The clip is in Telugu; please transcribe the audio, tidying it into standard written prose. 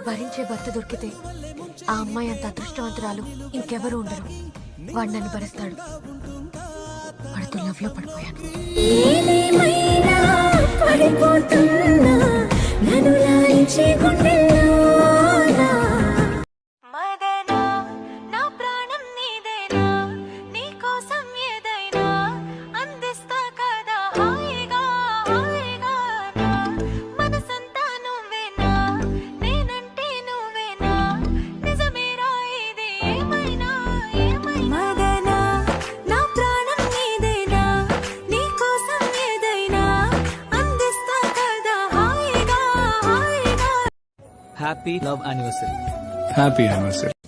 భరించే భర్త దొరికితే ఆ అమ్మాయి అంత అదృష్టవంతురాలు ఇంకెవరు ఉండరు. వాడు నన్ను భరిస్తాడు. వాడితో లవ్ లో పడిపోయాను. Happy love anniversary. Happy anniversary.